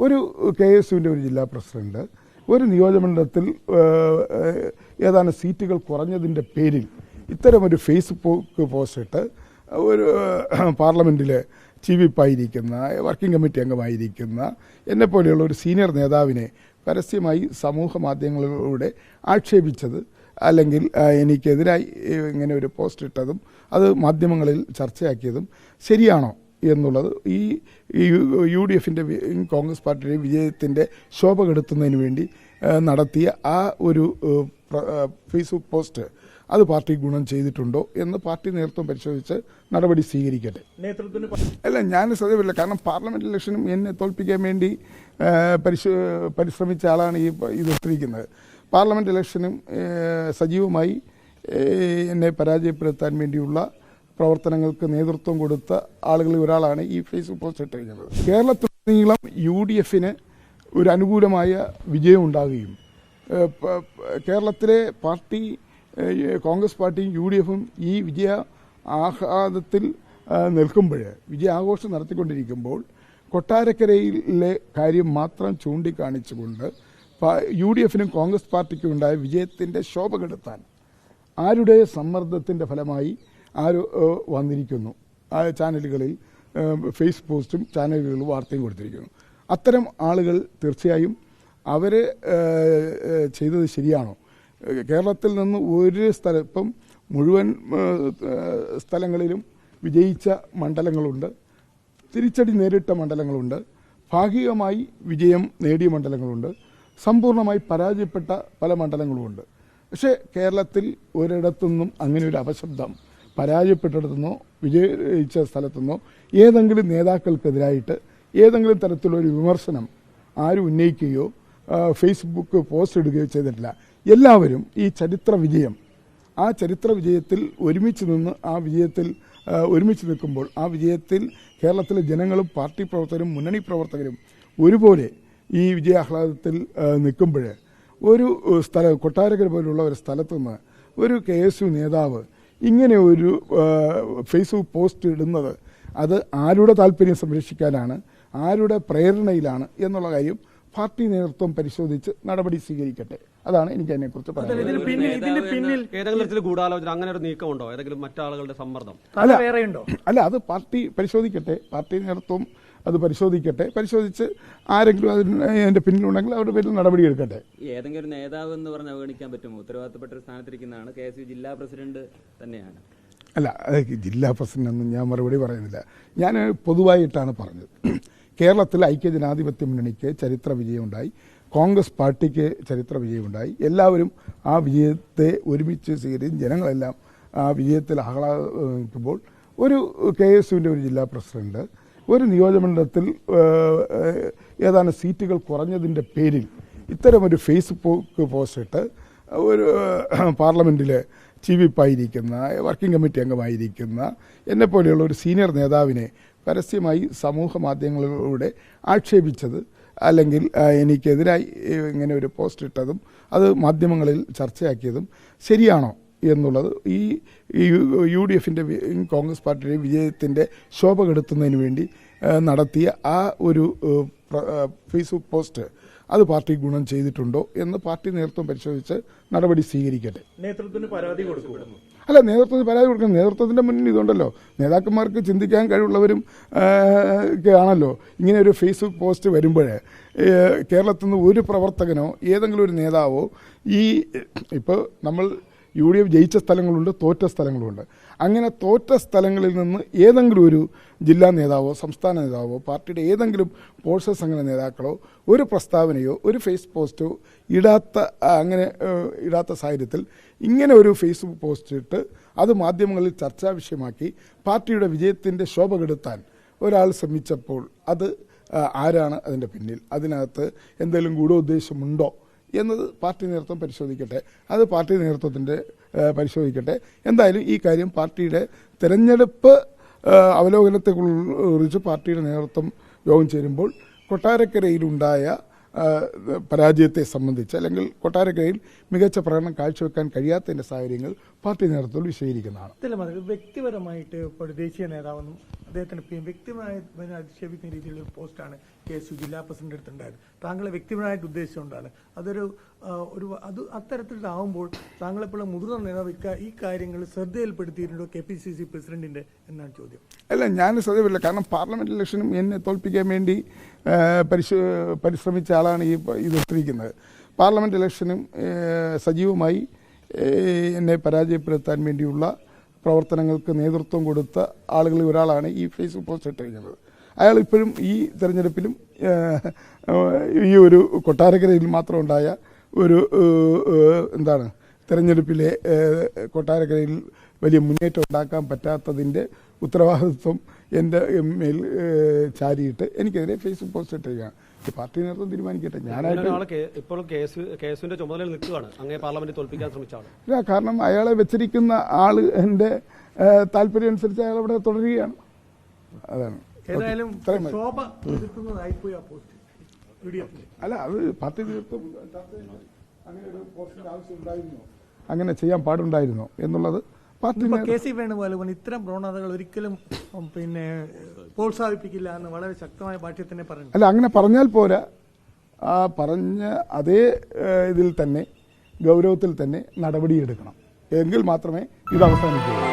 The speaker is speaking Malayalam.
ഒരു KSUവിൻ്റെ ഒരു ജില്ലാ പ്രസിഡന്റ് ഒരു നിയോജകമണ്ഡലത്തിൽ ഏതാനും സീറ്റുകൾ കുറഞ്ഞതിൻ്റെ പേരിൽ ഇത്തരമൊരു ഫേസ്ബുക്ക് പോസ്റ്റ് ഇട്ട് ഒരു പാർലമെൻറ്റിലെ ചീഫ് വിപ്പായിരിക്കുന്ന വർക്കിംഗ് കമ്മിറ്റി അംഗമായിരിക്കുന്ന എന്നെപ്പോലെയുള്ള ഒരു സീനിയർ നേതാവിനെ പരസ്യമായി സമൂഹ മാധ്യമങ്ങളിലൂടെ ആക്ഷേപിച്ചത് അല്ലെങ്കിൽ എനിക്കെതിരായി ഇങ്ങനെ ഒരു പോസ്റ്റ് ഇട്ടതും അത് മാധ്യമങ്ങളിൽ ചർച്ചയാക്കിയതും ശരിയാണോ എന്നുള്ളത് ഈ UDFിൻ്റെ കോൺഗ്രസ് പാർട്ടിയുടെ വിജയത്തിൻ്റെ ശോഭ കെടുത്തുന്നതിന് വേണ്ടി നടത്തിയ ആ ഒരു ഫേസ്ബുക്ക് പോസ്റ്റ് അത് പാർട്ടി ഗുണം ചെയ്തിട്ടുണ്ടോ എന്ന് പാർട്ടി നേതൃത്വം പരിശോധിച്ച് നടപടി സ്വീകരിക്കട്ടെ. അല്ല, ഞാൻ സത്യമില്ല. കാരണം പാർലമെൻറ്റ് ഇലക്ഷനും എന്നെ തോൽപ്പിക്കാൻ വേണ്ടി പരിശ്രമിച്ച ആളാണ് ഇതിട്ടിരിക്കുന്നത്. പാർലമെൻറ്റ് ഇലക്ഷനും സജീവമായി എന്നെ പരാജയപ്പെടുത്താൻ വേണ്ടിയുള്ള പ്രവർത്തനങ്ങൾക്ക് നേതൃത്വം കൊടുത്ത ആളുകളിൽ ഒരാളാണ് ഈ ഫേസ്ബുക്ക് പോസ്റ്റ് ഇട്ടിരിക്കുന്നത്. കേരളത്തിലുടനീളം UDFിന് ഒരു അനുകൂലമായ വിജയം ഉണ്ടാകുകയും കേരളത്തിലെ പാർട്ടി കോൺഗ്രസ് പാർട്ടിയും UDFും ഈ വിജയ ആഹ്ലാദത്തിൽ നിൽക്കുമ്പോൾ, വിജയാഘോഷം നടത്തിക്കൊണ്ടിരിക്കുമ്പോൾ കൊട്ടാരക്കരയിലെ കാര്യം മാത്രം ചൂണ്ടിക്കാണിച്ചുകൊണ്ട് UDFിനും കോൺഗ്രസ് പാർട്ടിക്കും ഉണ്ടായ വിജയത്തിൻ്റെ ശോഭ കെടുത്താൻ ആരുടെ സമ്മർദ്ദത്തിൻ്റെ ഫലമായി ആരോ വന്നിരിക്കുന്നു. ആ ചാനലുകളിൽ ഫേസ് പോസ്റ്റും ചാനലുകളിൽ വാർത്തയും കൊടുത്തിരിക്കുന്നു. അത്തരം ആളുകൾ തീർച്ചയായും അവർ ചെയ്തത് ശരിയാണോ? കേരളത്തിൽ നിന്ന് ഒരു ഇപ്പം മുഴുവൻ സ്ഥലങ്ങളിലും വിജയിച്ച മണ്ഡലങ്ങളുണ്ട്, തിരിച്ചടി നേരിട്ട മണ്ഡലങ്ങളുണ്ട്, ഭാഗികമായി വിജയം നേടിയ മണ്ഡലങ്ങളുണ്ട്, സമ്പൂർണ്ണമായി പരാജയപ്പെട്ട പല മണ്ഡലങ്ങളുമുണ്ട്. പക്ഷേ കേരളത്തിൽ ഒരിടത്തുനിന്നും അങ്ങനെ ഒരു അപശബ്ദം പരാജയപ്പെട്ടിടത്തുനിന്നോ വിജയിച്ച സ്ഥലത്തുനിന്നോ ഏതെങ്കിലും നേതാക്കൾക്കെതിരായിട്ട് ഏതെങ്കിലും തരത്തിലൊരു വിമർശനം ആരും ഉന്നയിക്കുകയോ ഫേസ്ബുക്ക് പോസ്റ്റ് ഇടുകയോ ചെയ്തിട്ടില്ല. എല്ലാവരും ഈ ചരിത്ര വിജയത്തിൽ ഒരുമിച്ച് നിന്ന് ഒരുമിച്ച് നിൽക്കുമ്പോൾ ആ വിജയത്തിൽ കേരളത്തിലെ ജനങ്ങളും പാർട്ടി പ്രവർത്തകരും മുന്നണി പ്രവർത്തകരും ഒരുപോലെ ഈ വിജയാഹ്ലാദത്തിൽ നിൽക്കുമ്പോൾ ഒരു കൊട്ടാരക്കര പോലുള്ള ഒരു സ്ഥലത്തുനിന്ന് ഒരു KSU നേതാവ് ഇങ്ങനെ ഒരു ഫേസ്ബുക്ക് പോസ്റ്റ് ഇടുന്നത് അത് ആരുടെ താല്പര്യം സംരക്ഷിക്കാനാണ്, ആരുടെ പ്രേരണയിലാണ് എന്നുള്ള കാര്യം പാർട്ടി നേതൃത്വം പരിശോധിച്ച് നടപടി സ്വീകരിക്കട്ടെ. അതാണ് എനിക്ക് അതിനെക്കുറിച്ച് പറയാനുള്ളത്. ഗൂഢാലോചന അങ്ങനെ ഒരു നീക്കമുണ്ടോ? ഏതെങ്കിലും മറ്റാളുകളുടെ സമ്മർദ്ദം? അല്ല, അത് പാർട്ടി പരിശോധിക്കട്ടെ. പാർട്ടി നേതൃത്വം അത് പരിശോധിച്ച് ആരെങ്കിലും അതിന്റെ പിന്നിലുണ്ടെങ്കിൽ അവരുടെ പേരിൽ നടപടി എടുക്കട്ടെ. ഏതെങ്കിലും നേതാവ് എന്ന് പറഞ്ഞ് അവഗണിക്കാൻ പറ്റുമോ? ഉത്തരവാദിത്തപ്പെട്ട ഒരു സ്ഥാനത്തിരിക്കുന്നതാണ്. KSU ജില്ലാ പ്രസിഡന്റ് തന്നെയാണ്. അല്ല, ജില്ലാ പ്രസിഡന്റ് ഒന്നും ഞാൻ മറുപടി പറയുന്നില്ല. ഞാൻ പൊതുവായിട്ടാണ് പറഞ്ഞത്. കേരളത്തിൽ ഐക്യജനാധിപത്യ മുന്നണിക്ക് ചരിത്ര വിജയമുണ്ടായി, കോൺഗ്രസ് പാർട്ടിക്ക് ചരിത്ര വിജയമുണ്ടായി. എല്ലാവരും ആ വിജയത്തെ ഒരുമിച്ച് സ്വീകരിക്കും. ജനങ്ങളെല്ലാം ആ വിജയത്തിൽ ആഹ്ലാദിക്കുമ്പോൾ ഒരു KSUവിൻ്റെ ഒരു ജില്ലാ പ്രസിഡന്റ് ഒരു നിയോജകമണ്ഡലത്തിൽ ഏതാനും സീറ്റുകൾ കുറഞ്ഞതിൻ്റെ പേരിൽ ഇത്തരമൊരു ഫേസ്ബുക്ക് പോസ്റ്റ് ഇട്ട് ഒരു പാർലമെൻറ്റിലെ ചീഫ് വിപ്പായിരിക്കുന്ന വർക്കിംഗ് കമ്മിറ്റി അംഗമായിരിക്കുന്ന എന്നെപ്പോലെയുള്ള ഒരു സീനിയർ നേതാവിനെ പരസ്യമായി സമൂഹ മാധ്യമങ്ങളിലൂടെ ആക്ഷേപിച്ചത് അല്ലെങ്കിൽ എനിക്കെതിരായി ഇങ്ങനെ ഒരു പോസ്റ്റ് ഇട്ടതും അത് മാധ്യമങ്ങളിൽ ചർച്ചയാക്കിയതും ശരിയാണോ എന്നുള്ളത് ഈ UDFിൻ്റെ കോൺഗ്രസ് പാർട്ടിയുടെ വിജയത്തിൻ്റെ ശോഭ കെടുത്തുന്നതിന് വേണ്ടി നടത്തിയ ആ ഒരു ഫേസ്ബുക്ക് പോസ്റ്റ് അത് പാർട്ടി ഗുണം ചെയ്തിട്ടുണ്ടോ എന്ന് പാർട്ടി നേതൃത്വം പരിശോധിച്ച് നടപടി സ്വീകരിക്കട്ടെ. നേതൃത്വത്തിന് പരാതി കൊടുക്കും. അല്ല, നേതൃത്വത്തിന് പരാതി കൊടുക്കണം. നേതൃത്വത്തിൻ്റെ മുന്നിൽ ഇതുണ്ടല്ലോ, നേതാക്കന്മാർക്ക് ചിന്തിക്കാൻ കഴിവുള്ളവരും ആണല്ലോ. ഇങ്ങനെ ഒരു ഫേസ്ബുക്ക് പോസ്റ്റ് വരുമ്പോൾ കേരളത്തിൽ നിന്ന് ഒരു പ്രവർത്തകനോ ഏതെങ്കിലും ഒരു നേതാവോ ഇപ്പോൾ നമ്മൾ UDF ജയിച്ച സ്ഥലങ്ങളുണ്ട്, തോറ്റ സ്ഥലങ്ങളുണ്ട്. അങ്ങനെ തോറ്റ സ്ഥലങ്ങളിൽ നിന്ന് ഏതെങ്കിലും ഒരു ജില്ലാ നേതാവോ സംസ്ഥാന നേതാവോ പാർട്ടിയുടെ ഏതെങ്കിലും പോഷക സംഘടന നേതാക്കളോ ഒരു പ്രസ്താവനയോ ഒരു ഫേസ് പോസ്റ്റോ ഇടാത്ത സാഹചര്യത്തിൽ ഇങ്ങനെ ഒരു ഫേസ്ബുക്ക് പോസ്റ്റ് ഇട്ട് അത് മാധ്യമങ്ങളിൽ ചർച്ചാ വിഷയമാക്കി പാർട്ടിയുടെ വിജയത്തിൻ്റെ ശോഭ കെടുത്താൻ ഒരാൾ ശ്രമിച്ചപ്പോൾ അത് ആരാണ് അതിൻ്റെ പിന്നിൽ? അതിനകത്ത് എന്തെങ്കിലും ഗൂഢോദ്ദേശമുണ്ടോ എന്നത് പാർട്ടി നേതൃത്വം പരിശോധിക്കട്ടെ. അത് പാർട്ടി നേതൃത്വത്തിൻ്റെ പരിശോധിക്കട്ടെ. എന്തായാലും ഈ കാര്യം പാർട്ടിയുടെ തെരഞ്ഞെടുപ്പ് അവലോകനത്തെക്കുറിച്ച് പാർട്ടിയുടെ നേതൃത്വം യോഗം ചേരുമ്പോൾ കൊട്ടാരക്കരയിലുണ്ടായ പരാജയത്തെ സംബന്ധിച്ച് അല്ലെങ്കിൽ കൊട്ടാരക്കരയിൽ മികച്ച പ്രകടനം കാഴ്ചവെക്കാൻ കഴിയാത്തതിൻ്റെ സാഹചര്യങ്ങൾ പാർട്ടി നേതൃത്വം വിശദീകരിക്കുന്നതാണ്. വ്യക്തിപരമായിട്ട് ഇപ്പോൾ ദേശീയ നേതാവെന്നും അദ്ദേഹത്തിന് വ്യക്തിപരമായി അധിക്ഷേപിക്കുന്ന രീതിയിലുള്ള ഒരു പോസ്റ്റാണ് KSU ജില്ലാ പ്രസിഡന്റ് അടുത്തുണ്ടായത്. താങ്കളെ വ്യക്തിപരമായിട്ട് ഉദ്ദേശിച്ചുകൊണ്ടാണ് അതൊരു അത് അത്തരത്തിലാവുമ്പോൾ താങ്കളെപ്പോഴുള്ള മുതിർന്ന നേതാവ് ഈ കാര്യങ്ങൾ ശ്രദ്ധയിൽപ്പെടുത്തിയിട്ടുണ്ടോ KPCC പ്രസിഡന്റിന്റെ എന്നാണ് ചോദ്യം. അല്ല, ഞാൻ ശ്രദ്ധയില്ല. കാരണം പാർലമെന്റ് ഇലക്ഷനും എന്നെ തോൽപ്പിക്കാൻ വേണ്ടി പരിശ്രമിച്ച ആളാണ് ഇത് ഇട്ടിരിക്കുന്നത്. പാർലമെന്റ് ഇലക്ഷനും സജീവമായി എന്നെ പരാജയപ്പെടുത്താൻ വേണ്ടിയുള്ള പ്രവർത്തനങ്ങൾക്ക് നേതൃത്വം കൊടുത്ത ആളുകളിൽ ഒരാളാണ് ഈ ഫേസ്ബുക്ക് പോസ്റ്റ് ഇട്ടിരിക്കുന്നത്. അയാൾ ഇപ്പോഴും ഈ തെരഞ്ഞെടുപ്പിലും ഈ ഒരു കൊട്ടാരക്കരയിൽ മാത്രം ഉണ്ടായ ഒരു തെരഞ്ഞെടുപ്പിലെ കൊട്ടാരക്കരയിൽ വലിയ മുന്നേറ്റം ഉണ്ടാക്കാൻ പറ്റാത്തതിൻ്റെ ഉത്തരവാദിത്വം എൻ്റെ മേൽ ചാരിയിട്ട് എനിക്കെതിരെ ഫേസ്ബുക്ക് പോസ്റ്റ് ഇട്ടിരിക്കുകയാണ്. പാർട്ടി നേതൃത്വം തീരുമാനിക്കട്ടെ. ഞാനായിട്ട് ഇപ്പോൾ കേസുവിന്റെ ചുമതലയിൽ നിൽക്കുകയാണ് അങ്ങേ പാർലമെന്റിൽ തോൽപ്പിക്കാൻ ശ്രമിച്ച ആൾ. ഇല്ല, കാരണം അയാളെ വെച്ചിരിക്കുന്ന ആള് എൻ്റെ താല്പര്യം അനുസരിച്ച് അയാൾ അവിടെ തുടരുകയാണ്. അതാണ്. ഏതായാലും ശോഭ എതിർക്കുന്നതായിപ്പോയി ആ പോസ്റ്റ്. അല്ല, അത് പാർട്ടി നേതൃത്വം അങ്ങനെ ഒരു പോസ്റ്റിന്റെ ആവശ്യം ഉണ്ടായിരുന്നോ, അങ്ങനെ ചെയ്യാൻ പാടുണ്ടായിരുന്നോ എന്നുള്ളത് KC വേണുഗോപാൽ ഇത്തരം പ്രവണതകൾ ഒരിക്കലും പ്രോത്സാഹിപ്പിക്കില്ല എന്ന് വളരെ ശക്തമായ ഭാഷയിൽ തന്നെ പറഞ്ഞു. അല്ല, അങ്ങനെ പറഞ്ഞാൽ പോരാ. ആ പറഞ്ഞ അതേ ഇതിൽ തന്നെ ഗൗരവത്തിൽ തന്നെ നടപടിയെടുക്കണം. എങ്കിൽ മാത്രമേ ഇത് അവസാനിക്കുകയുള്ളൂ.